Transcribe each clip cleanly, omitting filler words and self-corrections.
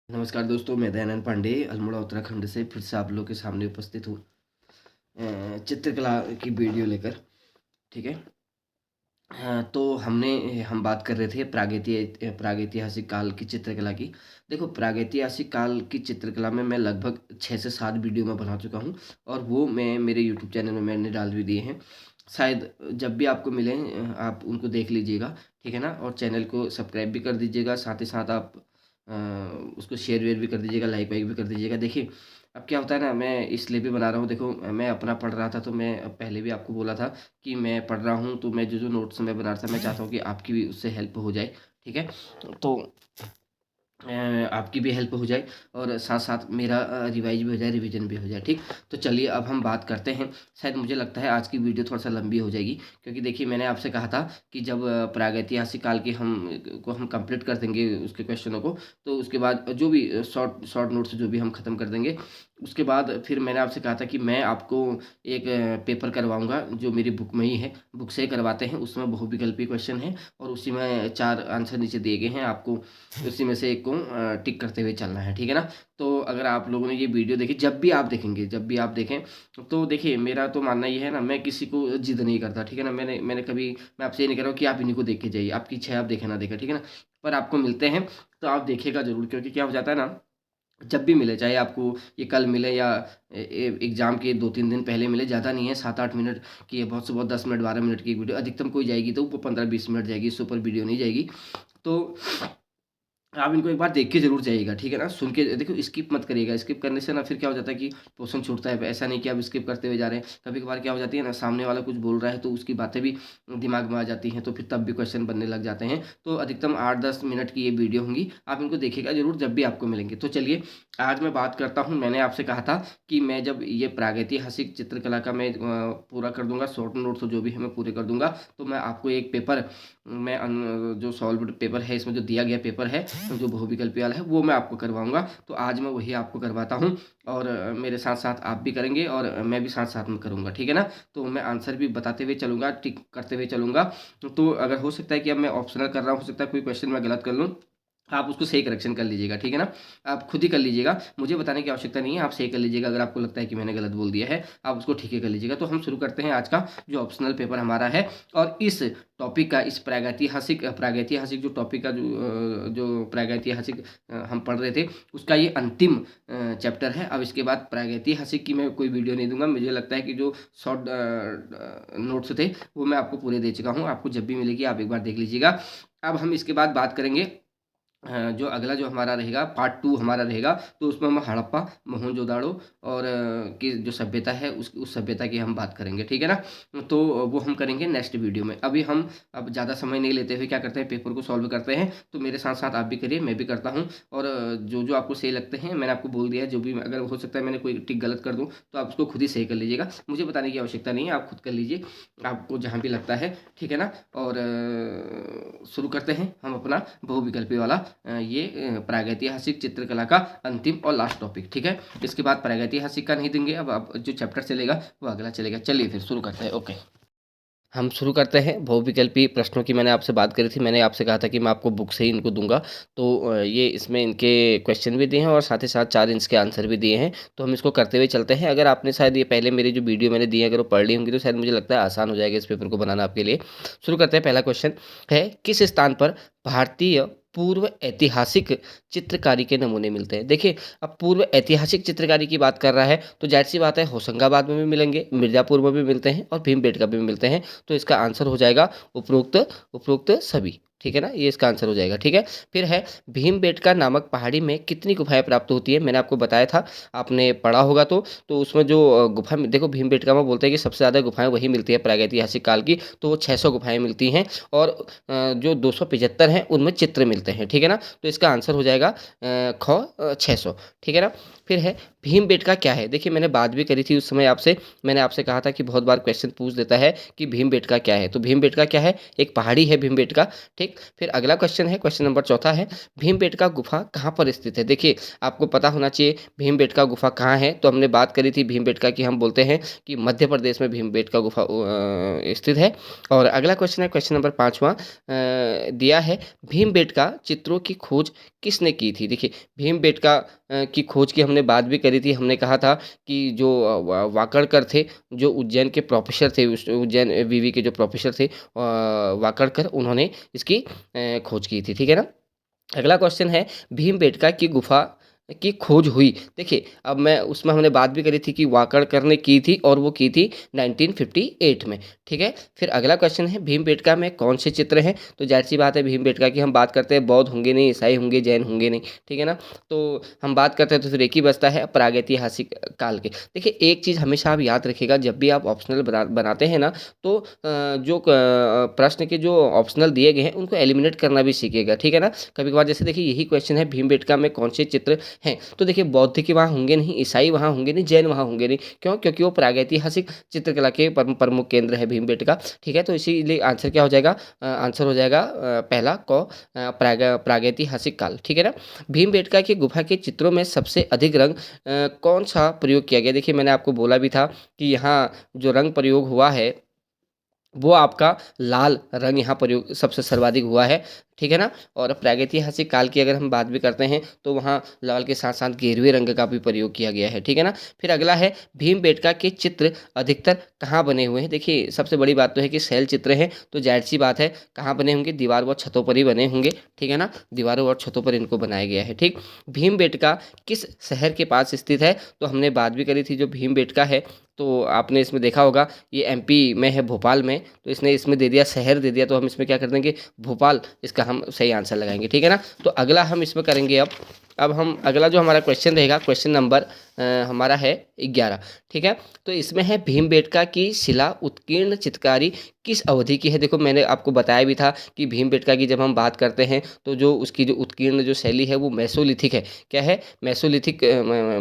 नमस्कार दोस्तों, मैं दयानंद पांडे अल्मोड़ा उत्तराखंड से फिर से आप लोगों के सामने उपस्थित हूँ चित्रकला की वीडियो लेकर। ठीक है। हाँ, तो हम बात कर रहे थे प्रागैतिहासिक काल की चित्रकला की। देखो, प्रागैतिहासिक काल की चित्रकला में मैं लगभग 6 से 7 वीडियो में बना चुका हूँ और वो मैं मेरे यूट्यूब चैनल में मैंने डाल भी दिए हैं। शायद जब भी आपको मिले आप उनको देख लीजिएगा। ठीक है ना। और चैनल को सब्सक्राइब भी कर दीजिएगा, साथ ही साथ आप उसको शेयर वेयर भी कर दीजिएगा, लाइक वाइक भी कर दीजिएगा। देखिए, अब क्या होता है ना, मैं इसलिए भी बना रहा हूँ। देखो, मैं अपना पढ़ रहा था तो मैं पहले भी आपको बोला था कि मैं पढ़ रहा हूँ, तो मैं जो नोट्स मैं बना रहा था, मैं चाहता हूँ कि आपकी भी उससे हेल्प हो जाए। ठीक है। तो अ, आपकी भी हेल्प हो जाए और साथ साथ मेरा रिवाइज भी हो जाए, रिवीजन भी हो जाए। ठीक। तो चलिए अब हम बात करते हैं। शायद मुझे लगता है आज की वीडियो थोड़ा सा लंबी हो जाएगी, क्योंकि देखिए मैंने आपसे कहा था कि जब प्रागैतिहासिक काल के हम कंप्लीट कर देंगे उसके क्वेश्चनों को, तो उसके बाद जो भी शॉर्ट शॉर्ट नोट्स जो भी हम ख़त्म कर देंगे। उसके बाद फिर मैंने आपसे कहा था कि मैं आपको एक पेपर करवाऊंगा जो मेरी बुक में ही है, बुक से करवाते हैं। उसमें बहुविकल्पी क्वेश्चन है और उसी में 4 आंसर नीचे दिए गए हैं। आपको उसी में से एक को टिक करते हुए चलना है। ठीक है ना। तो अगर आप लोगों ने ये वीडियो देखी, जब भी आप देखेंगे, जब भी आप देखें, तो देखिए मेरा तो मानना ये है ना, मैं किसी को जिद नहीं करता। ठीक है ना। मैंने कभी, मैं आपसे ये नहीं कह रहा हूँ कि आप इन्हीं को देख के जाइए, आपकी इच्छा है आप देखें ना देखें। ठीक है ना। पर आपको मिलते हैं तो आप देखिएगा जरूर, क्योंकि क्या हो जाता है ना, जब भी मिले, चाहे आपको ये कल मिले या एग्जाम के 2-3 दिन पहले मिले, ज़्यादा नहीं है, 7-8 मिनट की है, बहुत से बहुत 10 मिनट 12 मिनट की एक वीडियो अधिकतम कोई जाएगी, तो वो 15-20 मिनट जाएगी, इससे ऊपर वीडियो नहीं जाएगी। तो आप इनको एक बार देख के ज़रूर जाइएगा। ठीक है ना। सुन के देखो, स्किप मत करिएगा। स्किप करने से ना फिर क्या हो जाता है कि पोर्शन छूटता है। ऐसा नहीं कि आप स्किप करते हुए जा रहे हैं। कभी-कभार क्या हो जाती है ना, सामने वाला कुछ बोल रहा है तो उसकी बातें भी दिमाग में आ जाती हैं, तो फिर तब भी क्वेश्चन बनने लग जाते हैं। तो अधिकतम 8-10 मिनट की ये वीडियो होंगी, आप इनको देखिएगा ज़रूर जब भी आपको मिलेंगे। तो चलिए आज मैं बात करता हूँ। मैंने आपसे कहा था कि मैं जब ये प्रागैतिहासिक चित्रकला का मैं पूरा कर दूँगा, शॉर्ट नोट्स जो भी है मैं पूरे कर दूँगा, तो मैं आपको एक पेपर, मैं जो सॉल्व्ड पेपर है, इसमें जो दिया गया पेपर है, तो जो बहुविकल्पी वाला है, वो मैं आपको करवाऊँगा। तो आज मैं वही आपको करवाता हूँ और मेरे साथ-साथ आप भी करेंगे और मैं भी साथ-साथ में करूँगा। ठीक है ना। तो मैं आंसर भी बताते हुए चलूँगा, टिक करते हुए चलूँगा। तो अगर हो सकता है कि अब मैं ऑप्शनल कर रहा हूँ, हो सकता है कोई क्वेश्चन मैं गलत कर लूँ, आप उसको सही करेक्शन कर लीजिएगा। ठीक है ना। आप खुद ही कर लीजिएगा, मुझे बताने की आवश्यकता नहीं है, आप सही कर लीजिएगा। अगर आपको लगता है कि मैंने गलत बोल दिया है, आप उसको ठीक है कर लीजिएगा। तो हम शुरू करते हैं आज का जो ऑप्शनल पेपर हमारा है। और इस टॉपिक का, इस प्रागैतिहासिक जो टॉपिक का जो प्रागैतिहासिक हम पढ़ रहे थे, उसका ये अंतिम चैप्टर है। अब इसके बाद प्रागैतिहासिक की मैं कोई वीडियो नहीं दूंगा। मुझे लगता है कि जो शॉर्ट नोट्स थे वो मैं आपको पूरे दे चुका हूँ। आपको जब भी मिलेगी आप एक बार देख लीजिएगा। अब हम इसके बाद बात करेंगे, जो अगला जो हमारा रहेगा पार्ट 2 हमारा रहेगा, तो उसमें हम हड़प्पा, मोहनजोदाड़ो और की जो सभ्यता है उस सभ्यता की हम बात करेंगे। ठीक है ना। तो वो हम करेंगे नेक्स्ट वीडियो में। अभी हम अब ज़्यादा समय नहीं लेते हुए क्या करते हैं, पेपर को सॉल्व करते हैं। तो मेरे साथ साथ आप भी करिए, मैं भी करता हूँ। और जो जो आपको सही लगते हैं, मैंने आपको बोल दिया है, जो भी अगर हो सकता है मैंने कोई टिक गलत कर दूँ तो आप उसको खुद ही सही कर लीजिएगा, मुझे बताने की आवश्यकता नहीं है, आप खुद कर लीजिए आपको जहाँ भी लगता है। ठीक है ना। और शुरू करते हैं हम अपना बहुविकल्पी वाला ये प्रागैतिहासिक चित्रकला का अंतिम और लास्ट टॉपिक। ठीक है। इसके बाद प्रागैतिहासिक का नहीं देंगे, अब जो चैप्टर चलेगा वो अगला चलेगा। चलिए फिर शुरू करते हैं। ओके, हम शुरू करते हैं। बहुविकल्पी प्रश्नों की मैंने आपसे बात करी थी। मैंने आपसे कहा था कि मैं आपको बुक से ही इनको दूंगा। तो ये इसमें इनके क्वेश्चन भी दिए हैं और साथ ही साथ 4 इसके आंसर भी दिए हैं। तो हम इसको करते हुए चलते हैं। अगर आपने शायद ये पहले मेरी जो वीडियो मैंने दी है अगर वो पढ़ ली होंगी, तो शायद मुझे लगता है आसान हो जाएगा इस पेपर को बनाना आपके लिए। शुरू करते हैं। पहला क्वेश्चन है, किस स्थान पर भारतीय पूर्व ऐतिहासिक चित्रकारी के नमूने मिलते हैं। देखिए, अब पूर्व ऐतिहासिक चित्रकारी की बात कर रहा है तो जाहिर सी बात है होशंगाबाद में भी मिलेंगे, मिर्ज़ापुर में भी मिलते हैं और भीमबेटका में भी मिलते हैं। तो इसका आंसर हो जाएगा उपरोक्त उपरोक्त सभी। ठीक है ना, ये इसका आंसर हो जाएगा। ठीक है। फिर है, भीमबेटका नामक पहाड़ी में कितनी गुफाएं प्राप्त होती है। मैंने आपको बताया था, आपने पढ़ा होगा। तो उसमें जो गुफा में देखो, भीमबेटका में बोलते हैं कि सबसे ज़्यादा गुफाएं वही मिलती है प्रागैतिहासिक काल की, तो वो 600 गुफाएं मिलती हैं और जो 275 हैं उनमें चित्र मिलते हैं। ठीक है ना। तो इसका आंसर हो जाएगा ख 600। ठीक है ना। फिर है भीमबेटका क्या है? देखिए मैंने बात भी करी थी उस समय आपसे, मैंने आपसे कहा था कि बहुत बार क्वेश्चन पूछ देता है कि भीमबेटका क्या है? तो भीमबेटका क्या है? एक पहाड़ी है भीमबेटका, ठीक? फिर अगला क्वेश्चन है, क्वेश्चन नंबर चौथा है, भीमबेटका गुफा कहाँ पर स्थित है? देखिए आपको पता होना चाहिए भीमबेटका गुफा कहाँ है, तो हमने बात करी थी भीमबेटका की, हम बोलते हैं कि मध्य प्रदेश में भीमबेटका गुफा स्थित है। और अगला क्वेश्चन है, क्वेश्चन नंबर 5वां दिया है, भीमबेटका चित्रों की खोज किसने की थी? देखिए भीमबेटका की खोज की हमने बात भी करी थी, हमने कहा था कि जो वाकड़कर थे, जो उज्जैन के प्रोफेसर थे, उस उज्जैन विवि के जो प्रोफेसर थे वाकड़कर, उन्होंने इसकी खोज की थी, ठीक है ना? अगला क्वेश्चन है, भीमबेटका की गुफा की खोज हुई। देखिए अब मैं उसमें हमने बात भी करी थी कि वाकड़कर ने की थी और वो की थी 1958 में, ठीक है? फिर अगला क्वेश्चन है, भीमबेटका में कौन से चित्र हैं? तो जाहिर सी बात है भीमबेटका की हम बात करते हैं, बौद्ध होंगे नहीं, ईसाई होंगे, जैन होंगे नहीं, ठीक है ना? तो हम बात करते हैं तो फिर एक ही बचता है प्रागैतिहासिक काल के। देखिए एक चीज़ हमेशा आप याद रखिएगा, जब भी आप ऑप्शनल बनाते हैं ना, तो जो प्रश्न के जो ऑप्शनल दिए गए हैं उनको एलिमिनेट करना भी सीखिएगा, ठीक है ना? कभी कभार जैसे देखिए यही क्वेश्चन है, भीमबेटका में कौन से चित्र हैं? तो देखिए बौद्ध के वहाँ होंगे नहीं, ईसाई वहाँ होंगे नहीं, जैन वहाँ होंगे नहीं। क्यों? क्योंकि वो प्रागैतिहासिक चित्रकला के प्रमुख केंद्र है भीमबेटका, ठीक है? तो इसीलिए आंसर क्या हो जाएगा? आंसर हो जाएगा पहला क प्रागैतिहासिक काल, ठीक है ना? भीमबेटका की गुफा के चित्रों में सबसे अधिक रंग कौन सा प्रयोग किया गया? देखिए मैंने आपको बोला भी था कि यहाँ जो रंग प्रयोग हुआ है वो आपका लाल रंग यहाँ प्रयोग सबसे सर्वाधिक हुआ है, ठीक है ना? और प्रागैतिहासिक काल की अगर हम बात भी करते हैं तो वहाँ लाल के साथ साथ गेरुए रंग का भी प्रयोग किया गया है, ठीक है ना? फिर अगला है, भीमबेटका के चित्र अधिकतर कहाँ बने हुए हैं? देखिए सबसे बड़ी बात तो है कि शैल चित्र हैं, तो जाहिर सी बात है कहाँ बने होंगे? दीवार व छतों पर ही बने होंगे, ठीक है ना? दीवारों और छतों पर इनको बनाया गया है, ठीक? भीमबेटका किस शहर के पास स्थित है? तो हमने बात भी करी थी, जो भीमबेटका है तो आपने इसमें देखा होगा ये एमपी में है, भोपाल में, तो इसने इसमें दे दिया शहर दे दिया, तो हम इसमें क्या कर देंगे? भोपाल, इसका हम सही आंसर लगाएंगे, ठीक है ना? तो अगला हम इसमें करेंगे अब हम अगला जो हमारा क्वेश्चन रहेगा, क्वेश्चन नंबर हमारा है 11, ठीक है? तो इसमें है, भीमबेटका की शिला उत्कीर्ण चित्रकारी किस अवधि की है? देखो मैंने आपको बताया भी था कि भीमबेटका की जब हम बात करते हैं तो जो उसकी जो उत्कीर्ण जो शैली है वो मेसोलिथिक है। क्या है? मेसोलिथिक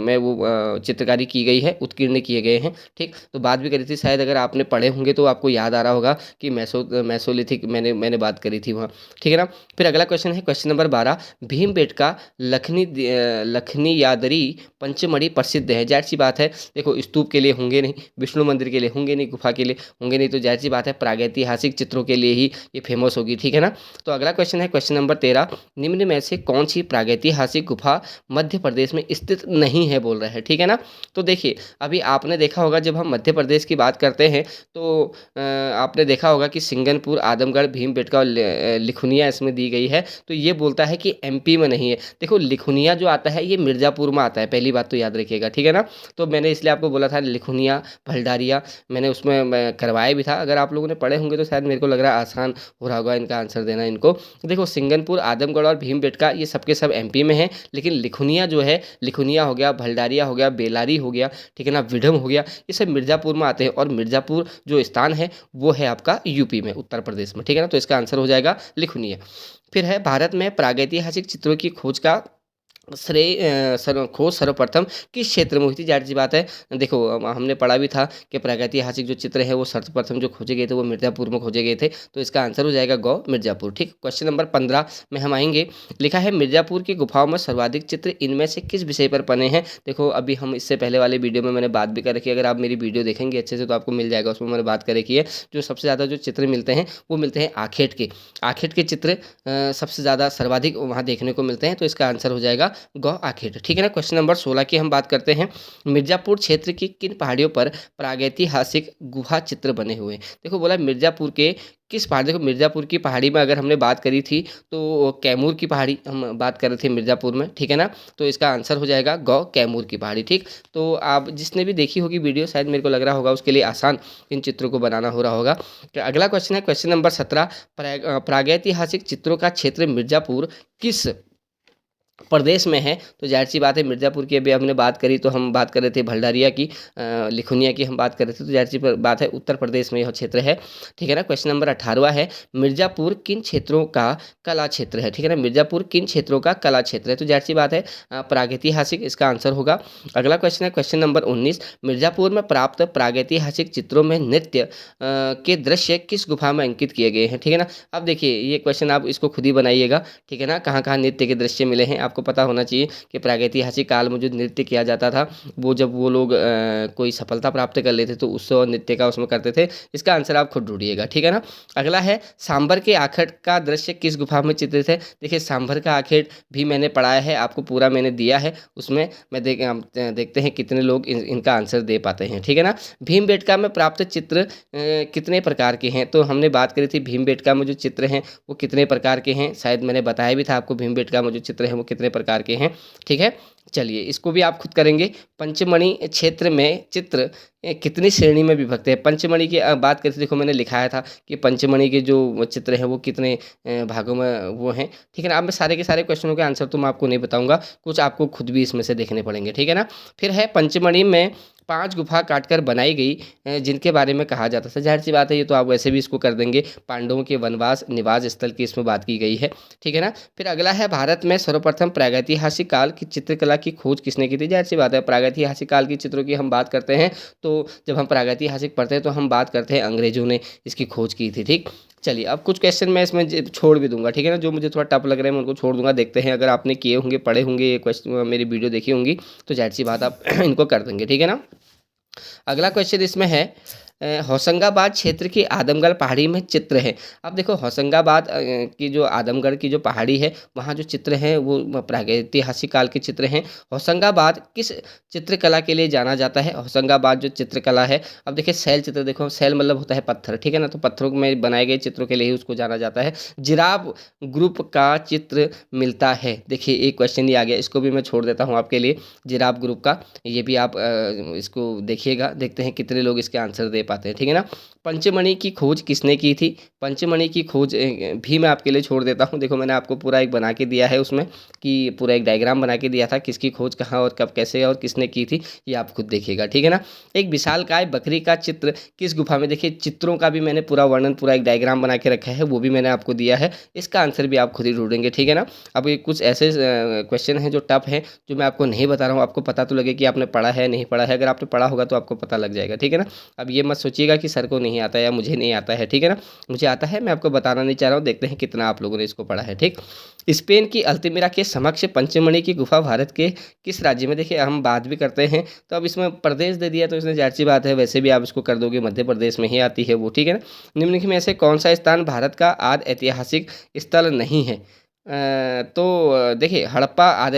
में वो चित्रकारी की गई है, उत्कीर्ण किए गए हैं, ठीक? तो बात भी करी थी, शायद अगर आपने पढ़े होंगे तो आपको याद आ रहा होगा कि मेसोलिथिक मैंने बात करी थी वहाँ, ठीक है ना? फिर अगला क्वेश्चन है, क्वेश्चन नंबर 12, भीमबेटका लखनी यादरी पंचमढ़ी प्रसिद्ध है। जाहिर सी बात है, देखो स्तूप के लिए होंगे नहीं, विष्णु मंदिर के लिए होंगे नहीं, गुफा के लिए होंगे नहीं, तो जाहिर सी बात है प्रागैतिहासिक चित्रों के लिए ही ये फेमस होगी, ठीक है ना? तो अगला क्वेश्चन है, क्वेश्चन नंबर 13, निम्न में से कौन सी प्रागैतिहासिक गुफा मध्य प्रदेश में स्थित नहीं है, बोल रहा है, ठीक है ना? तो देखिए अभी आपने देखा होगा जब हम मध्य प्रदेश की बात करते हैं तो आपने देखा होगा कि सिंगनपुर, आदमगढ़, भीमबेटका और लिखुनिया इसमें दी गई है, तो ये बोलता है कि एमपी में नहीं है। देखो लिखुनिया जो आता है ये मिर्ज़ापुर में आता है, पहली बात तो याद रखिएगा, ठीक है ना? तो मैंने इसलिए आपको बोला था लिखुनिया, भलडारिया, मैंने उसमें मैं करवाया भी था। अगर आप लोगों ने पढ़े होंगे तो शायद मेरे को लग रहा है आसान हो रहा होगा इनका आंसर देना इनको। देखो सिंगनपुर, आदमगढ़ और भीमबेटका ये सबके सब एमपी में हैं, लेकिन लिखुनिया जो है, लिखुनिया हो गया, भलडारिया हो गया, बेलारी हो गया, ठीक है ना, विडम हो गया, ये सब मिर्ज़ापुर में आते हैं, और मिर्ज़ापुर जो स्थान है वो है आपका यूपी में, उत्तर प्रदेश में, ठीक है ना? तो इसका आंसर हो जाएगा लिखुनिया। फिर है, भारत में प्रागैतिहासिक चित्रों की खोज का श्रेय खोज सर्वप्रथम किस क्षेत्र में हुई थी? जाहिर सी बात है, देखो हमने पढ़ा भी था कि प्रागैतिहासिक जो चित्र है वो सर्वप्रथम जो खोजे गए थे वो मिर्ज़ापुर में खोजे गए थे, तो इसका आंसर हो जाएगा गौ, मिर्ज़ापुर, ठीक? क्वेश्चन नंबर 15 में हम आएंगे, लिखा है, मिर्ज़ापुर की गुफाओं में सर्वाधिक चित्र इनमें से किस विषय पर बने हैं? देखो अभी हम इससे पहले वाले वीडियो में मैंने बात भी कर रखी है, अगर आप मेरी वीडियो देखेंगे अच्छे से तो आपको मिल जाएगा, उसमें मैंने बात कर रखी है, जो सबसे ज़्यादा जो चित्र मिलते हैं वो मिलते हैं आखेट के, आखेट के चित्र सबसे ज़्यादा सर्वाधिक वहाँ देखने को मिलते हैं, तो इसका आंसर हो जाएगा गौ, आखेट, ठीक है ना? क्वेश्चन नंबर 16 की हम बात करते हैं, मिर्ज़ापुर क्षेत्र की किन पहाड़ियों पर प्रागैतिहासिक गुहा चित्र बने हुए हैं? देखो बोला मिर्ज़ापुर के किस पहाड़, देखो मिर्ज़ापुर की पहाड़ी में अगर हमने बात करी थी तो कैमूर की पहाड़ी हम बात कर रहे थे मिर्ज़ापुर में, ठीक है ना? तो इसका आंसर हो जाएगा गौ, कैमूर की पहाड़ी, ठीक? तो आप जिसने भी देखी होगी वीडियो, शायद मेरे को लग रहा होगा उसके लिए आसान इन चित्रों को बनाना हो रहा होगा। तो अगला क्वेश्चन है, क्वेश्चन नंबर 17, प्रागैतिहासिक चित्रों का क्षेत्र मिर्ज़ापुर किस प्रदेश में है तो ज़ाहिर सी बात है, मिर्ज़ापुर की अभी हमने बात करी तो हम बात कर रहे थे भंडारिया की, लिखुनिया की हम बात कर रहे थे, तो ज़ाहिर सी बात है उत्तर प्रदेश में यह क्षेत्र है। ठीक है ना। क्वेश्चन नंबर 18वां है, मिर्ज़ापुर किन क्षेत्रों का कला क्षेत्र है। ठीक है ना, मिर्ज़ापुर किन क्षेत्रों का कला क्षेत्र है, तो ज़ाहिर सी बात है प्रागैतिहासिक इसका आंसर होगा। अगला क्वेश्चन है क्वेश्चन नंबर 19, मिर्ज़ापुर में प्राप्त प्रागैतिहासिक चित्रों में नृत्य के दृश्य किस गुफा में अंकित किए गए हैं। ठीक है ना। अब देखिए ये क्वेश्चन आप इसको खुद ही बनाइएगा। ठीक है ना, कहाँ कहाँ नृत्य के दृश्य मिले हैं आपको पता होना चाहिए कि प्रागैतिहासिक काल में जो नृत्य किया जाता था वो जब वो लोग कोई सफलता प्राप्त कर लेते तो उत्सव नृत्य का उसमें करते थे। इसका आंसर आप खुद ढूंढिएगा। ठीक है ना। अगला है, सांभर के आखड़ का दृश्य किस गुफा में चित्रित है। देखिए सांभर का आखड़ भी मैंने पढ़ाया है, आपको पूरा मैंने दिया है, उसमें मैं देखते हैं कितने लोग इनका आंसर दे पाते हैं। ठीक है ना। भीमबेटका में प्राप्त चित्र कितने प्रकार के हैं, तो हमने बात करी थी भीमबेटका में जो चित्र हैं वो कितने प्रकार के हैं, शायद मैंने बताया भी था आपको भीमबेटका में जो चित्र हैं वो कितने प्रकार के हैं। ठीक है, चलिए इसको भी आप खुद करेंगे। पंचमणि क्षेत्र में चित्र कितनी श्रेणी में विभक्त है। पंचमणि की बात करते देखो मैंने लिखाया था कि पंचमणि के जो चित्र हैं वो कितने भागों में वो हैं। ठीक है ना। अब मैं सारे के सारे क्वेश्चनों के आंसर तो मैं आपको नहीं बताऊंगा, कुछ आपको खुद भी इसमें से देखने पड़ेंगे। ठीक है ना। फिर है, पंचमणि में 5 गुफा काटकर बनाई गई जिनके बारे में कहा जाता था। जाहिर सी बात है ये तो आप वैसे भी इसको कर देंगे, पांडवों के वनवास निवास स्थल की इसमें बात की गई है। ठीक है ना। फिर अगला है, भारत में सर्वप्रथम प्रागैतिहासिक काल की चित्रकला की खोज किसने की थी। जाहिर सी बात है प्रागैतिहासिक काल की चित्रों की हम बात करते हैं तो जब हम प्रागैतिहासिक पढ़ते हैं तो हम बात करते हैं अंग्रेजों ने इसकी खोज की थी। ठीक, चलिए अब कुछ क्वेश्चन मैं इसमें छोड़ भी दूंगा। ठीक है ना, जो मुझे थोड़ा टफ लग रहा है मैं उनको छोड़ दूंगा। देखते हैं अगर आपने किए होंगे, पढ़े होंगे ये क्वेश्चन, मेरी वीडियो देखी होंगी तो जाहिर सी बात आप इनको कर देंगे। ठीक है ना। अगला क्वेश्चन इसमें है, होशंगाबाद क्षेत्र की आदमगढ़ पहाड़ी में चित्र है। अब देखो होशंगाबाद की जो आदमगढ़ की जो पहाड़ी है वहाँ जो चित्र हैं वो प्रागैतिहासिक काल के चित्र हैं। होशंगाबाद किस चित्रकला के लिए जाना जाता है। होशंगाबाद जो चित्रकला है, अब देखिए शैल चित्र, देखो शैल मतलब होता है पत्थर। ठीक है ना, तो पत्थरों में बनाए गए चित्रों के लिए ही उसको जाना जाता है। जिराफ ग्रुप का चित्र मिलता है। देखिए एक क्वेश्चन ही आ गया, इसको भी मैं छोड़ देता हूँ आपके लिए। जिराफ ग्रुप का ये भी आप इसको देखिएगा, देखते हैं कितने लोग इसके आंसर दे पाते हैं। ठीक है ना। पंचमणि की खोज किसने की थी। पंचमणि की खोज भी मैं आपके लिए छोड़ देता हूँ। देखो मैंने आपको पूरा एक बना के दिया है उसमें कि पूरा एक डायग्राम बना के दिया था किसकी खोज कहाँ और कब कैसे और किसने की थी, ये आप खुद देखिएगा। ठीक है ना। एक विशालकाय बकरी का चित्र किस गुफा में। देखिए चित्रों का भी मैंने पूरा वर्णन, पूरा एक डायग्राम बना के रखा है, वो भी मैंने आपको दिया है, इसका आंसर भी आप खुद ही ढूंढेंगे। ठीक है ना। अब ये कुछ ऐसे क्वेश्चन हैं जो टफ है, जो मैं आपको नहीं बता रहा हूँ, आपको पता तो लगे कि आपने पढ़ा है नहीं पढ़ा है। अगर आपने पढ़ा होगा तो आपको पता लग जाएगा। ठीक है ना। अब ये मत सोचिएगा कि सर को नहीं आता है या मुझे नहीं आता है। ठीक है ना, मुझे आता है, मैं आपको बताना नहीं चाह रहा हूँ। देखते हैं कितना आप लोगों ने इसको पढ़ा है। ठीक, स्पेन की अल्तमिरा के समक्ष पंचमणि की गुफा भारत के किस राज्य में। देखिए हम बात भी करते हैं तो अब इसमें प्रदेश दे दिया तो इसने जाहिर सी बात है वैसे भी आप इसको कर दोगे, मध्य प्रदेश में ही आती है वो। ठीक है ना। निम्नलिखित में से कौन सा स्थान भारत का आदि ऐतिहासिक स्थल नहीं है। तो देखिए हड़प्पा आदि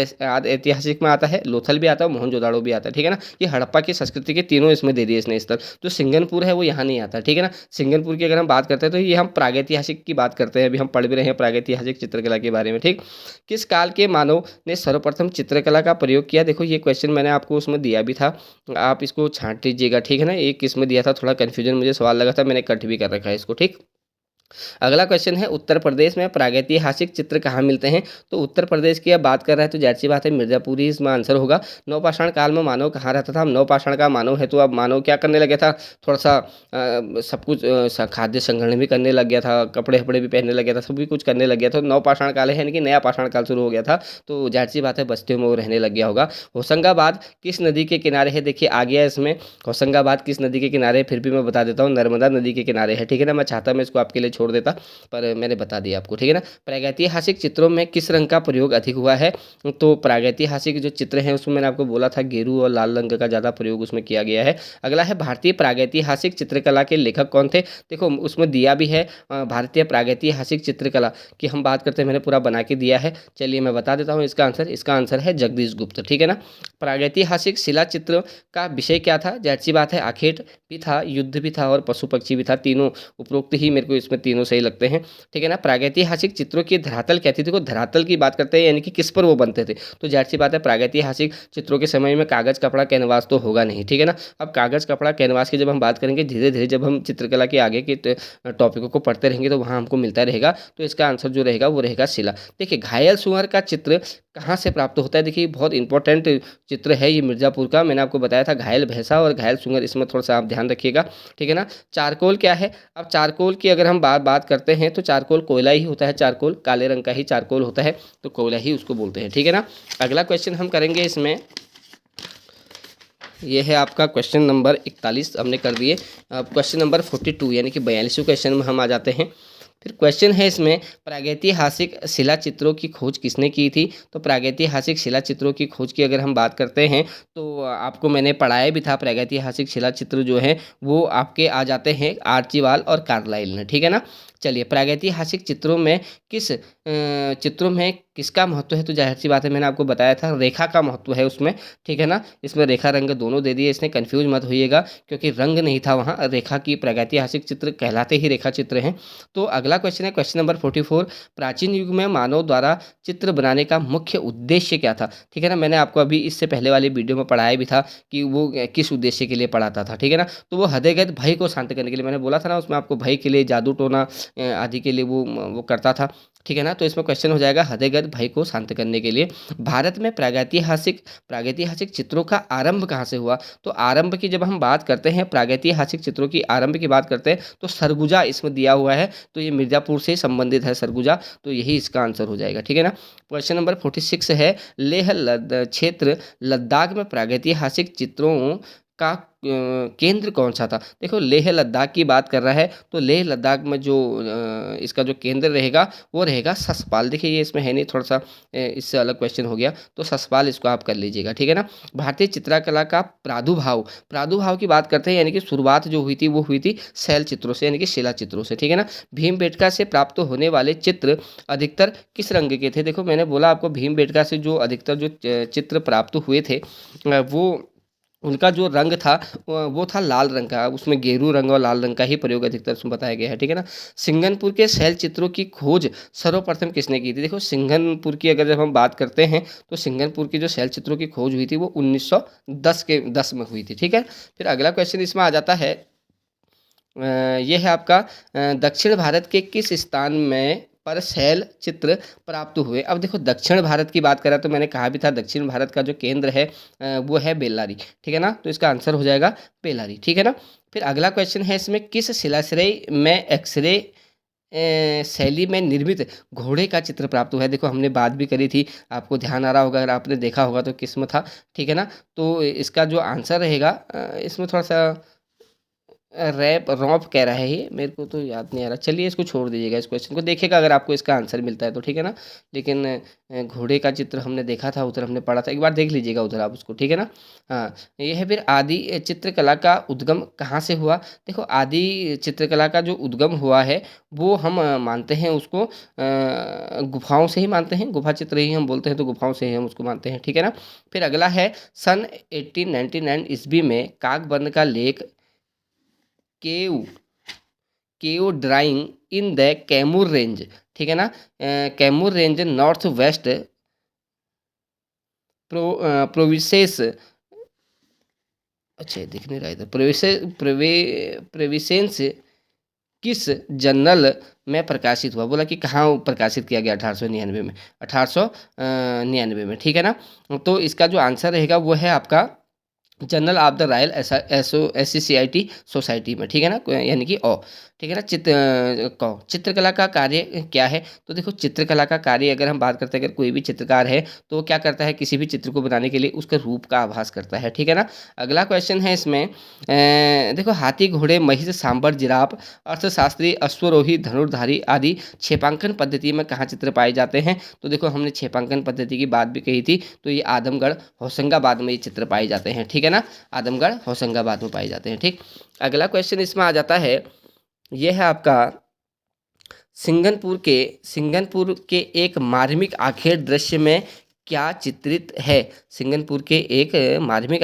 ऐतिहासिक में आता है, लोथल भी आता है, मोहनजोदाड़ो भी आता है। ठीक है ना। ये हड़प्पा की संस्कृति के तीनों इसमें दे दिए इसने स्थल। जो सिंगनपुर है वो यहाँ नहीं आता। ठीक है ना। सिंगनपुर की अगर हम बात करते हैं तो ये हम प्रागैतिहासिक की बात करते हैं, अभी हम पढ़ भी रहे हैं प्रागैतिहासिक चित्रकला के बारे में। ठीक, किस काल के मानव ने सर्वप्रथम चित्रकला का प्रयोग किया। देखो ये क्वेश्चन मैंने आपको उसमें दिया भी था, आप इसको छांट लीजिएगा। ठीक है ना। एक इसमें दिया था, थोड़ा कन्फ्यूजन मुझे सवाल लगा था, मैंने कट भी कर रखा है इसको। ठीक, अगला क्वेश्चन है, उत्तर प्रदेश में प्रागैतिहासिक चित्र कहाँ मिलते हैं। तो उत्तर प्रदेश की अब बात कर रहा है तो जाहिर सी बात है मिर्जापुर ही इसमें आंसर होगा। नवपाषाण काल में मानव कहाँ रहता था। नवपाषाण का मानव है तो अब मानव क्या करने लगे था, थोड़ा सा सब कुछ खाद्य संग्रहण भी करने लग गया था, कपड़े वपड़े भी पहनने लग गया था, सब भी कुछ करने लग गया था। नवपाषाण काल है यानी कि नया पाषाण काल शुरू हो गया था, तो जाहिर सी बात है बस्तियों में वो रहने लग गया होगा। होशंगाबाद किस नदी के किनारे है। देखिए आ गया इसमें होशंगाबाद किस नदी के किनारे, फिर भी मैं बता देता हूँ, नर्मदा नदी के किनारे है। ठीक है ना। मैं चाहता मैं इसको आपके लिए छोड़ देता पर मैंने बता दिया आपको। ठीक है ना। प्रागैतिहासिक चित्रों में किस रंग का प्रयोग अधिक हुआ है। तो प्रागैतिहासिक जो चित्र हैं उसमें मैंने आपको बोला था गेरू और लाल रंग का ज़्यादा प्रयोग उसमें किया गया है। अगला है, भारतीय प्रागैतिहासिक चित्रकला के लेखक कौन थे। देखो उसमें दिया भी है भारतीय प्रागैतिहासिक चित्रकला की हम बात करते हैं, मैंने पूरा बना के दिया है। चलिए मैं बता देता हूँ इसका आंसर है जगदीश गुप्त। ठीक है ना। प्रागैतिहासिक शिला चित्र का विषय क्या था? ज़ाहिर सी बात है, आखेट भी था, युद्ध भी था और पशु पक्षी भी था। तीनों उपरोक्त ही मेरे को इसमें तीनों सही लगते हैं, ठीक है ना। प्रागैतिहासिक चित्रों की धरातल क्या थी? देखो धरातल की बात करते हैं, यानी कि किस पर वो बनते थे, तो ज़ाहिर सी बात है प्रागैतिहासिक चित्रों के समय में कागज़ कपड़ा कैनवास तो होगा नहीं, ठीक है ना। अब कागज़ कपड़ा कैनवास की जब हम बात करेंगे, धीरे धीरे जब हम चित्रकला के आगे के टॉपिकों को पढ़ते रहेंगे तो वहाँ हमको मिलता रहेगा। तो इसका आंसर जो रहेगा वो रहेगा शिला। देखिए घायल सुअर का चित्र कहाँ से प्राप्त होता है? देखिए बहुत इंपॉर्टेंट चित्र है ये मिर्ज़ापुर का। मैंने आपको बताया था घायल भैंसा और घायल सुअर, इसमें थोड़ा सा आप ध्यान रखिएगा, ठीक है ना। चारकोल क्या है? अब चारकोल की अगर हम बात करते हैं तो चारकोल कोयला ही होता है, चारकोल काले रंग का ही चारकोल होता है, तो कोयला ही उसको बोलते हैं, ठीक है ना। अगला क्वेश्चन हम करेंगे इसमें, ये है आपका क्वेश्चन नंबर 41 हमने कर दिए। अब क्वेश्चन नंबर 42 यानी कि 42वें क्वेश्चन में हम आ जाते हैं। फिर क्वेश्चन है इसमें, प्रागैतिहासिक शिला चित्रों की खोज किसने की थी? तो प्रागैतिहासिक शिला चित्रों की खोज की अगर हम बात करते हैं तो आपको मैंने पढ़ाया भी था, प्रागैतिहासिक शिला चित्र जो है वो आपके आ जाते हैं आर्चीवाल और कार्लाइल ने, ठीक है ना। चलिए प्रागैतिहासिक चित्रों में चित्रों में किसका महत्व है? तो जाहिर सी बात है, मैंने आपको बताया था रेखा का महत्व है उसमें, ठीक है ना। इसमें रेखा रंग दोनों दे दिए, इसने कंफ्यूज मत होइएगा क्योंकि रंग नहीं था वहाँ, रेखा की प्रागैतिहासिक चित्र कहलाते ही रेखा चित्र हैं। तो अगला क्वेश्चन है क्वेश्चन नंबर 44, प्राचीन युग में मानव द्वारा चित्र बनाने का मुख्य उद्देश्य क्या था? ठीक है ना, मैंने आपको अभी इससे पहले वाली वीडियो में पढ़ाया भी था कि वो किस उद्देश्य के लिए पढ़ाता था, ठीक है ना। तो वो हृदयगत भय को शांत करने के लिए, मैंने बोला था ना उसमें आपको, भय के लिए, जादू टोना आदि के लिए वो करता था, ठीक है ना। तो इसमें क्वेश्चन हो जाएगा हृदयगत भय को शांत करने के लिए। भारत में प्रागैतिहासिक चित्रों का आरंभ कहाँ से हुआ? तो आरंभ की जब हम बात करते हैं, प्रागैतिहासिक चित्रों की आरंभ की बात करते हैं तो सरगुजा इसमें दिया हुआ है, तो ये मिर्ज़ापुर से संबंधित है सरगुजा, तो यही इसका आंसर हो जाएगा, ठीक है ना। क्वेश्चन नंबर 46 है, लेह क्षेत्र लद्दाख में प्रागैतिहासिक चित्रों का केंद्र कौन सा था? देखो लेह लद्दाख की बात कर रहा है तो लेह लद्दाख में जो इसका जो केंद्र रहेगा वो रहेगा ससपाल। देखिए ये इसमें है नहीं, थोड़ा सा इससे अलग क्वेश्चन हो गया, तो ससपाल इसको आप कर लीजिएगा, ठीक है ना। भारतीय चित्रकला का प्रादुर्भाव की बात करते हैं, यानी कि शुरुआत जो हुई थी वो हुई थी शैल चित्रों से, यानी कि शिला चित्रों से, ठीक है ना। भीमबेटका से प्राप्त होने वाले चित्र अधिकतर किस रंग के थे? देखो मैंने बोला आपको भीमबेटका से जो अधिकतर जो चित्र प्राप्त हुए थे वो उनका जो रंग था वो था लाल रंग का, उसमें गेरू रंग और लाल रंग का ही प्रयोग अधिकतर उसमें बताया गया है, ठीक है ना। सिंघनपुर के शैल चित्रों की खोज सर्वप्रथम किसने की थी? देखो सिंघनपुर की अगर जब हम बात करते हैं तो सिंघनपुर की जो शैल चित्रों की खोज हुई थी वो 1910 में हुई थी, ठीक है। फिर अगला क्वेश्चन इसमें आ जाता है, ये है आपका दक्षिण भारत के किस स्थान में पर शैल चित्र प्राप्त हुए? अब देखो दक्षिण भारत की बात करें तो मैंने कहा भी था दक्षिण भारत का जो केंद्र है वो है बेल्लारी, ठीक है ना। तो इसका आंसर हो जाएगा बेल्लारी, ठीक है ना। फिर अगला क्वेश्चन है इसमें, किस शिलाश्रय में एक्सरे शैली में निर्मित घोड़े का चित्र प्राप्त हुआ है? देखो हमने बात भी करी थी, आपको ध्यान आ रहा होगा, अगर आपने देखा होगा तो किस्म था, ठीक है ना। तो इसका जो आंसर रहेगा इसमें थोड़ा सा रौंप कह रहा है, ये मेरे को तो याद नहीं आ रहा, चलिए इसको छोड़ दीजिएगा, इस क्वेश्चन को देखिएगा अगर आपको इसका आंसर मिलता है तो, ठीक है ना। लेकिन घोड़े का चित्र हमने देखा था, उधर हमने पढ़ा था, एक बार देख लीजिएगा उधर आप उसको, ठीक है ना। हाँ ये है। फिर आदि चित्रकला का उद्गम कहाँ से हुआ? देखो आदि चित्रकला का जो उद्गम हुआ है वो हम मानते हैं उसको गुफाओं से ही मानते हैं, गुफा चित्र ही हम बोलते हैं, तो गुफाओं से ही हम उसको मानते हैं, ठीक है ना। फिर अगला है, सन 1899 ईस्वी में काकबर्न का लेख cave cave drawing in the Kaimur range, ठीक है ना। Kaimur range north west provinces, अच्छा दिख नहीं रहा इधर, प्रोविंसेस किस जर्नल में प्रकाशित हुआ? बोला कि कहाँ प्रकाशित किया गया? 1899 में, 1899 में, ठीक है ना। तो इसका जो आंसर रहेगा वो है आपका जर्नल ऑफ द रॉयल एसोसिएटी सोसाइटी में, ठीक है ना, यानी कि ठीक है ना। चित्रकला का कार्य क्या है? तो देखो चित्रकला का कार्य अगर हम बात करते हैं, अगर कोई भी चित्रकार है तो क्या करता है, किसी भी चित्र को बनाने के लिए उसका रूप का आभास करता है, ठीक है ना। अगला क्वेश्चन है इसमें, देखो हाथी घोड़े महिष सांबर जिराफ अर्थशास्त्री अश्वरोही धनुर्धारी आदि छेपांकन पद्धति में कहाँ चित्र पाए जाते हैं? तो देखो हमने छेपांकन पद्धति की बात भी कही थी, तो ये आदमगढ़ होशंगाबाद में ये चित्र पाए जाते हैं, ठीक है ना। आदमगढ़ होशंगाबाद में पाए जाते हैं, ठीक। अगला क्वेश्चन इसमें आ जाता है, यह है आपका सिंघनपुर के एक मार्मिक आखेट दृश्य में क्या चित्रित है? सिंगनपुर के एक मार्मिक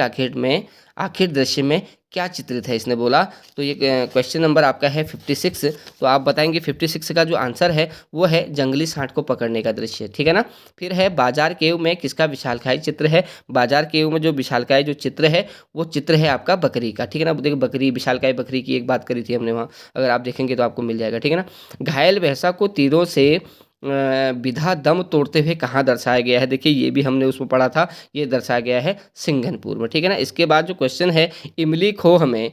आखिर दृश्य में क्या चित्रित है, इसने बोला। तो ये क्वेश्चन नंबर आपका है 56। तो आप बताएंगे 56 का जो आंसर है वो है जंगली सांड को पकड़ने का दृश्य, ठीक है ना। फिर है बाजार केव में किसका विशालकाय चित्र है? बाजार केव में जो विशालकाय जो चित्र है वो चित्र है आपका बकरी का, ठीक है ना। देखिए बकरी, विशालकाय बकरी की एक बात करी थी हमने वहाँ, अगर आप देखेंगे तो आपको मिल जाएगा, ठीक है ना। घायल भैंसा को तीरों से बिधा दम तोड़ते हुए कहाँ दर्शाया गया है? देखिए ये भी हमने उसमें पढ़ा था, ये दर्शाया गया है सिंघनपुर में, ठीक है ना। इसके बाद जो क्वेश्चन है, इमली खोह में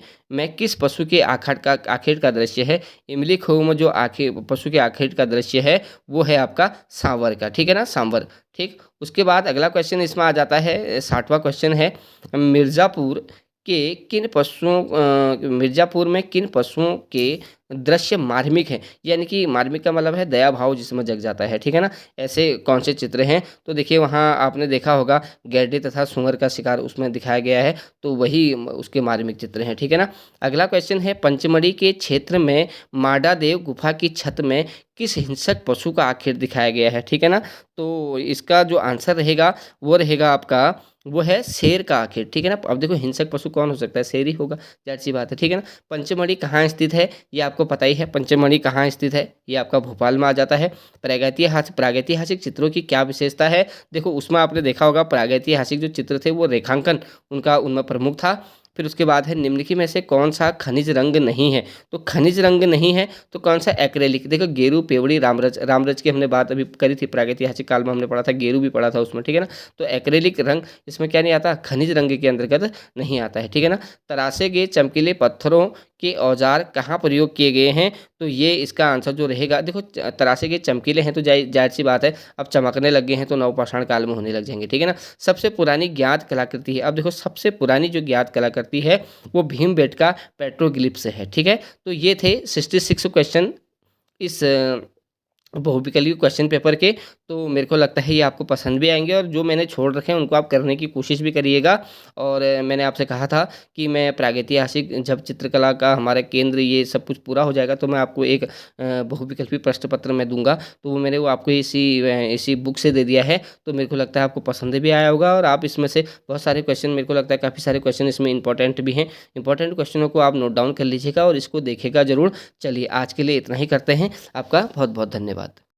किस पशु के आखिर का दृश्य है? इमली खोह में जो आखिर पशु के आखिर का दृश्य है वो है आपका सांवर का, ठीक है ना, सांवर, ठीक। उसके बाद अगला क्वेश्चन इसमें आ जाता है, 60वां क्वेश्चन है, मिर्जापुर में किन पशुओं के दृश्य मार्मिक हैं? यानी कि मार्मिक का मतलब है दया भाव जिसमें जग जाता है, ठीक है ना। ऐसे कौन से चित्र हैं? तो देखिए वहाँ आपने देखा होगा गैंडे तथा सूअर का शिकार उसमें दिखाया गया है, तो वही उसके मार्मिक चित्र हैं, ठीक है ना। अगला क्वेश्चन है, पंचमढ़ी के क्षेत्र में माडादेव गुफा की छत में किस हिंसक पशु का आखिर दिखाया गया है, ठीक है ना। तो इसका जो आंसर रहेगा वो रहेगा आपका, वो है शेर का आखिर, ठीक है ना। अब देखो हिंसक पशु कौन हो सकता है? शेर ही होगा, जाहिर सी बात है, ठीक है ना। पंचमढ़ी कहाँ स्थित है? ये आपको पता ही है, पंचमढ़ी कहाँ स्थित है, ये आपका भोपाल में आ जाता है। प्रागैतिहासिक चित्रों की क्या विशेषता है? देखो उसमें आपने देखा होगा प्रागैतिहासिक जो चित्र थे वो रेखांकन उनका उनमें प्रमुख था। फिर उसके बाद है निम्नलिखित में से कौन सा खनिज रंग नहीं है? तो खनिज रंग नहीं है तो कौन सा? एक्रेलिक। देखो गेरू, पेवड़ी, रामरज की हमने बात अभी करी थी, प्रागैतिहासिक काल में हमने पढ़ा था, गेरू भी पढ़ा था उसमें, ठीक है ना। तो एक्रेलिक रंग इसमें क्या नहीं आता? खनिज रंग के अंतर्गत नहीं आता है, ठीक है ना। तरासे गए चमकीले पत्थरों के औजार कहाँ प्रयोग किए गए हैं? तो ये इसका आंसर जो रहेगा, देखो तरासे के चमकीले हैं तो जाहिर सी बात है अब चमकने लग गए हैं तो नवपाषाण काल में होने लग जाएंगे, ठीक है ना। सबसे पुरानी ज्ञात कलाकृति है, अब देखो सबसे पुरानी जो ज्ञात कलाकृति है वो भीमबेटका पेट्रोग्लिप्स है, ठीक है। तो ये थे 66 क्वेश्चन इस बहुविकल्पीय क्वेश्चन पेपर के। तो मेरे को लगता है ये आपको पसंद भी आएंगे, और जो मैंने छोड़ रखे हैं उनको आप करने की कोशिश भी करिएगा। और मैंने आपसे कहा था कि मैं प्रागैतिहासिक जब चित्रकला का हमारा केंद्र ये सब कुछ पूरा हो जाएगा तो मैं आपको एक बहुविकल्पीय प्रश्न पत्र मैं दूंगा, तो मैंने वो आपको इसी बुक से दे दिया है। तो मेरे को लगता है आपको पसंद भी आया होगा, और आप इसमें से बहुत सारे क्वेश्चन, मेरे को लगता है काफ़ी सारे क्वेश्चन इसमें इंपॉर्टेंट भी हैं। इंपॉर्टेंट क्वेश्चनों को आप नोट डाउन कर लीजिएगा और इसको देखेगा जरूर। चलिए आज के लिए इतना ही करते हैं, आपका बहुत बहुत धन्यवाद।